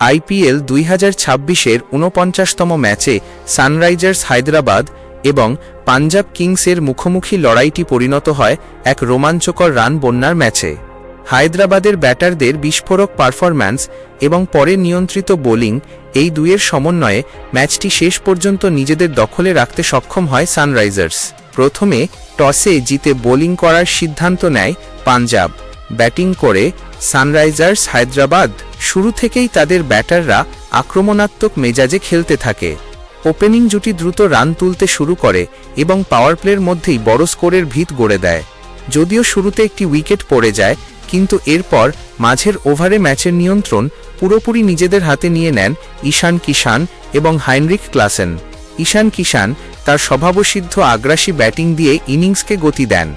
IPL 2026-এর 49তম ম্যাচে Sunrisers Hyderabad এবং পাঞ্জাব কিংসের মুখোমুখি লড়াইটি পরিণত হয় এক রোমাঞ্চকর রান বন্যার ম্যাচে। হায়দ্রাবাদের ব্যাটারদের বিস্ফোরক পারফরম্যান্স এবং পরে নিয়ন্ত্রিত বোলিং, এই দুইয়ের সমন্বয়ে ম্যাচটি শেষ পর্যন্ত নিজেদের দখলে রাখতে সক্ষম হয় সানরাইজার্স। প্রথমে টসে জিতে বোলিং করার সিদ্ধান্ত নেয় পাঞ্জাব। ব্যাটিং করে সানরাইজার্স হায়দ্রাবাদ শুরু থেকেই তাদের ব্যাটাররা আক্রমণাত্মক মেজাজে খেলতে থাকে। ওপেনিং জুটি দ্রুত রান তুলতে শুরু করে এবং পাওয়ার প্লের মধ্যেই বড় স্কোরের ভিত গড়ে দেয়। যদিও শুরুতে একটি উইকেট পড়ে যায়, কিন্তু এরপর মাঝের ওভারে ম্যাচের নিয়ন্ত্রণ পুরোপুরি নিজেদের হাতে নিয়ে নেন ঈশান কিষান এবং হাইনরিখ ক্লাসেন। ঈশান কিষান তার স্বভাবসিদ্ধ আগ্রাসী ব্যাটিং দিয়ে ইনিংসকে গতি দেন।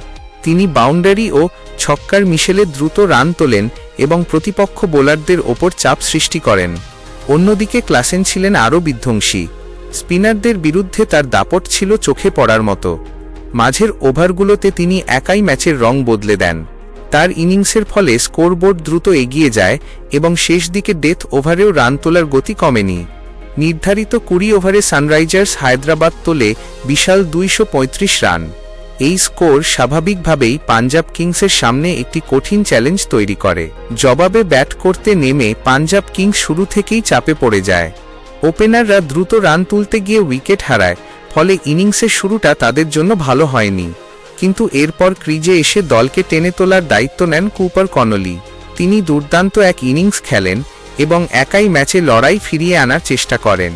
তিনি বাউন্ডারি ও ছক্কার মিশেলে দ্রুত রান তোলেন এবং প্রতিপক্ষ বোলারদের ওপর চাপ সৃষ্টি করেন। অন্যদিকে ক্লাসেন ছিলেন আরও বিধ্বংসী। স্পিনারদের বিরুদ্ধে তার দাপট ছিল চোখে পড়ার মতো। মাঝের ওভারগুলোতে তিনি একাই ম্যাচের রং বদলে দেন। তার ইনিংসের ফলে স্কোরবোর্ড দ্রুত এগিয়ে যায় এবং শেষ দিকে ডেথ ওভারেও রান তোলার গতি কমেনি। নির্ধারিত 20 ওভারে সানরাইজার্স হায়দ্রাবাদ তোলে বিশাল 235 রান। এই স্কোর স্বাভাবিকভাবেই পাঞ্জাব কিংসের সামনে একটি কঠিন চ্যালেঞ্জ তৈরি করে। জবাবে ব্যাট করতে নেমে পাঞ্জাব কিংস শুরু থেকেই চাপে পড়ে যায়। ওপেনাররা দ্রুত রান তুলতে গিয়ে উইকেট হারায়, ফলে ইনিংসের শুরুটা তাদের জন্য ভালো হয়নি। কিন্তু এরপর ক্রিজে এসে দলকে টেনে তোলার দায়িত্ব নেন কুপার কনলি। তিনি দুর্দান্ত এক ইনিংস খেলেন এবং একাই ম্যাচে লড়াই ফিরিয়ে আনার চেষ্টা করেন।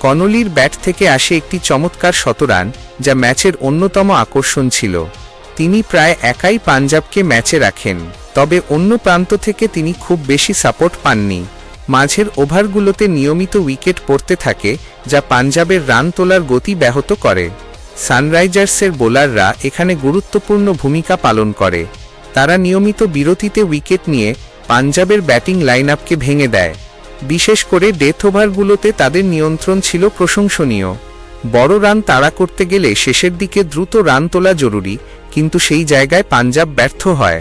কনলির ব্যাট থেকে আসে একটি চমৎকার শতরান, যা ম্যাচের অন্যতম আকর্ষণ ছিল। তিনি প্রায় একাই পাঞ্জাবকে ম্যাচে রাখেন, তবে অন্য প্রান্ত থেকে তিনি খুব বেশি সাপোর্ট পাননি। মাঝের ওভারগুলোতে নিয়মিত উইকেট পড়তে থাকে, যা পাঞ্জাবের রান তোলার গতি ব্যাহত করে। সানরাইজার্সের বোলাররা এখানে গুরুত্বপূর্ণ ভূমিকা পালন করে। তারা নিয়মিত বিরতিতে উইকেট নিয়ে পাঞ্জাবের ব্যাটিং লাইনআপকে ভেঙে দেয়। বিশেষ করে ডেথ ওভারগুলোতে তাদের নিয়ন্ত্রণ ছিল প্রশংসনীয়। বড় রান তাড়া করতে গেলে শেষের দিকে দ্রুত রান তোলা জরুরি, কিন্তু সেই জায়গায় পাঞ্জাব ব্যর্থ হয়।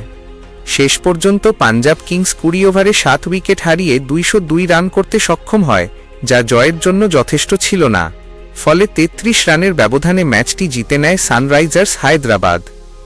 শেষ পর্যন্ত পাঞ্জাব কিংস 20 ওভারে 7 উইকেট হারিয়ে 202 রান করতে সক্ষম হয়, যা জয়ের জন্য যথেষ্ট ছিল না। ফলে 33 রানের ব্যবধানে ম্যাচটি জিতে নেয় সানরাইজার্স হায়দ্রাবাদ।